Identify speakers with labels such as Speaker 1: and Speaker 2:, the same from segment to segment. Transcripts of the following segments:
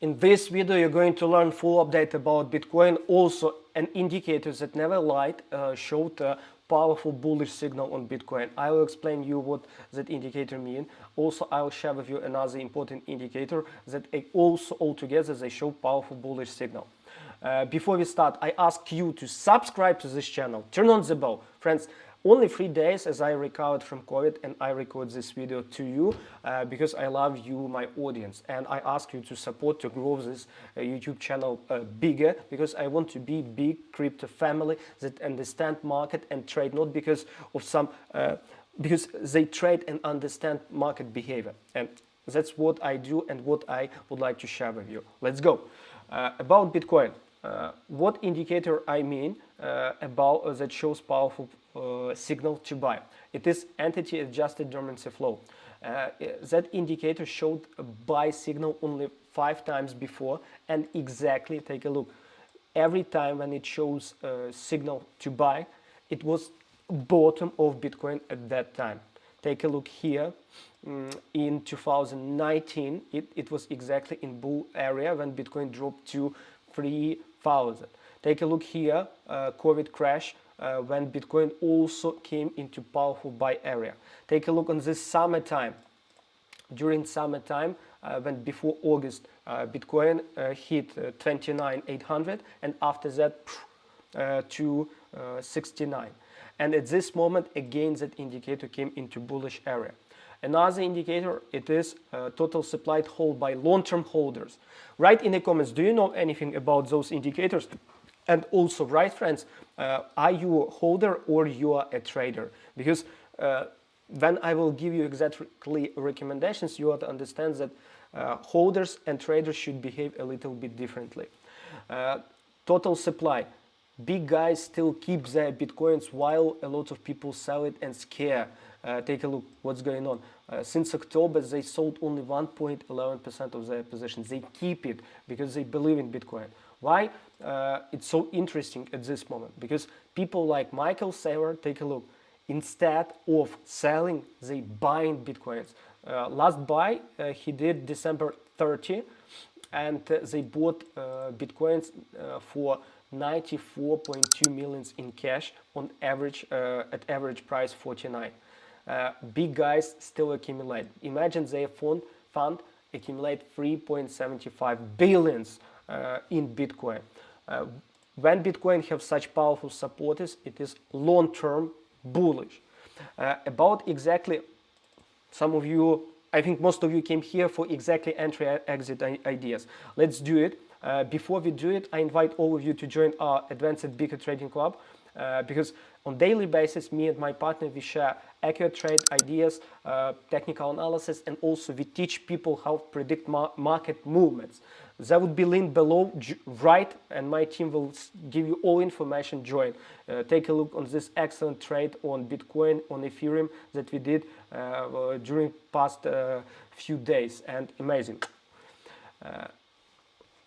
Speaker 1: In this video, you're going to learn full update about Bitcoin. Also, an indicator that never lied showed a powerful bullish signal on Bitcoin. I will explain you what that indicator means. Also, I will share with you another important indicator that also altogether they show powerful bullish signal. Before we start, I ask you to subscribe to this channel, turn on the bell. Friends, only 3 days as I recovered from COVID and I record this video to you because I love you, my audience, and I ask you to support to grow this YouTube channel bigger because I want to be big crypto family that understand market and trade not because of some because they trade and understand market behavior, and that's what I do and what I would like to share with you. Let's go. About Bitcoin. What indicator I mean about that shows powerful signal to buy? It is entity adjusted dormancy flow. That indicator showed a buy signal only 5 times before, and exactly take a look. Every time when it shows a signal to buy, it was bottom of Bitcoin at that time. Take a look here. In 2019, it was exactly in bull area when Bitcoin dropped to 3,000. Take a look here, COVID crash, when Bitcoin also came into powerful buy area. Take a look on this summertime. During summertime, when before August, Bitcoin hit 29,800, and after that to 69. And at this moment, again, that indicator came into bullish area. Another indicator, it is total supply hold by long-term holders. Write in the comments, do you know anything about those indicators? And also write, friends, are you a holder or you are a trader? Because when I will give you exactly recommendations, you have to understand that holders and traders should behave a little bit differently. Total supply. Big guys still keep their Bitcoins while a lot of people sell it and scare. Take a look what's going on. Since October, they sold only 1.11% of their positions. They keep it because they believe in Bitcoin. Why? It's so interesting at this moment because people like Michael Saylor, take a look, instead of selling, they buying Bitcoins. Last buy he did December 30, and they bought Bitcoins for 94.2 million in cash on average, at average price 49. Big guys still accumulate. Imagine their fund accumulate 3.75 billions in Bitcoin. When Bitcoin have such powerful supporters, it is long-term bullish. About exactly, some of you, I think most of you came here for exactly entry-exit ideas. Let's do it. Before we do it, I invite all of you to join our advanced BikoTrading club because on daily basis, me and my partner, we share accurate trade ideas, technical analysis, and also we teach people how to predict market movements. That would be linked below, right, and my team will give you all information. Join. Take a look on this excellent trade on Bitcoin, on Ethereum that we did during past few days, and amazing.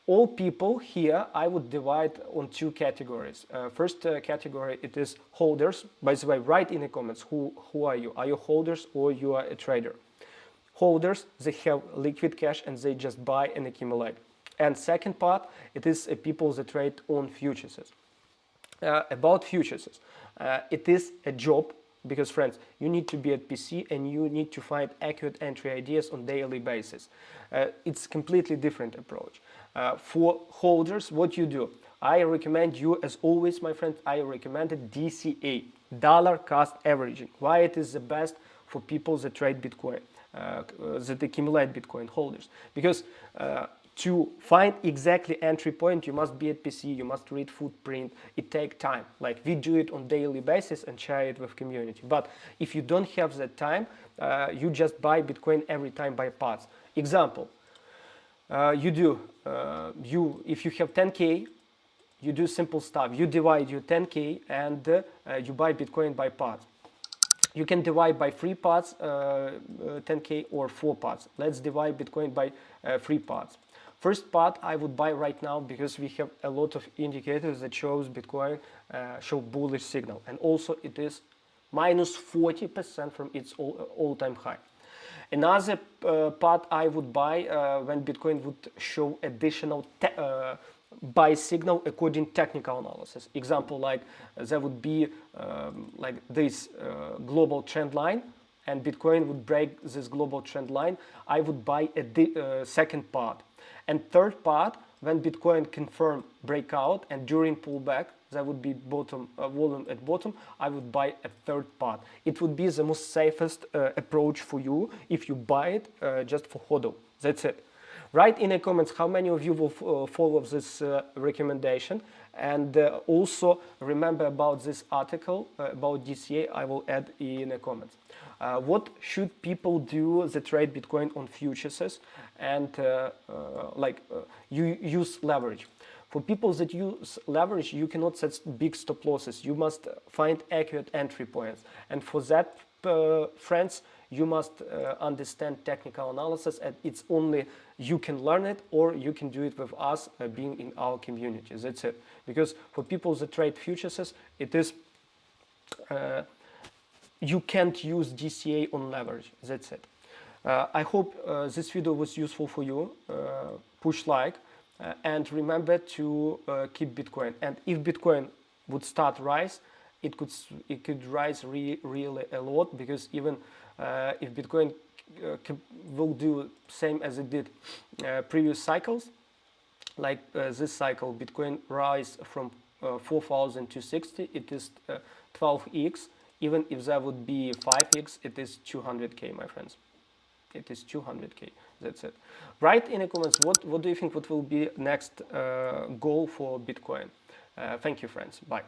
Speaker 1: All people here, I would divide on 2 categories. First category, it is holders. By the way, write in the comments, who are you? Are you holders or you are a trader? Holders, they have liquid cash and they just buy and accumulate. And second part, it is people that trade on futures. About futures, it is a job because, friends, you need to be at PC and you need to find accurate entry ideas on daily basis. It's completely different approach. For holders, what you do, I recommend you, as always, my friend, I recommended DCA, dollar cost averaging. Why it is the best for people that trade Bitcoin, that accumulate Bitcoin holders? Because to find exactly entry point, you must be at PC, you must read footprint, it takes time. Like we do it on daily basis and share it with community. But if you don't have that time, you just buy Bitcoin every time by parts. Example, if you have 10K, you do simple stuff. You divide your 10K and you buy Bitcoin by parts. You can divide by 3 parts, 10K, or 4 parts. Let's divide Bitcoin by 3 parts. First part I would buy right now because we have a lot of indicators that shows Bitcoin show bullish signal, and also it is minus 40% from its all-time high. Another part I would buy when Bitcoin would show additional buy signal according technical analysis. Example, like there would be like this global trend line, and Bitcoin would break this global trend line. I would buy a second part. And third part, when Bitcoin confirm breakout and during pullback, there would be bottom volume at bottom, I would buy a third part. It would be the most safest approach for you if you buy it just for HODL. That's it. Write in the comments how many of you will follow this recommendation, and also remember about this article about DCA. I will add in the comments. What should people do that trade Bitcoin on futures and you use leverage? For people that use leverage, you cannot set big stop losses. You must find accurate entry points, and for that, friends, you must understand technical analysis, and it's only you can learn it or you can do it with us being in our community. That's it. Because for people that trade futures, it is you can't use DCA on leverage. That's it. I hope this video was useful for you. Push like and remember to keep Bitcoin. And if Bitcoin would start rise, it could rise really a lot, because even if Bitcoin will do same as it did previous cycles, like this cycle, Bitcoin rise from 4,000 to 60, it is 12x. Even if there would be 5x, it is 200k, my friends. It is 200k. That's it. Write in the comments what do you think what will be next goal for Bitcoin. Thank you, friends. Bye.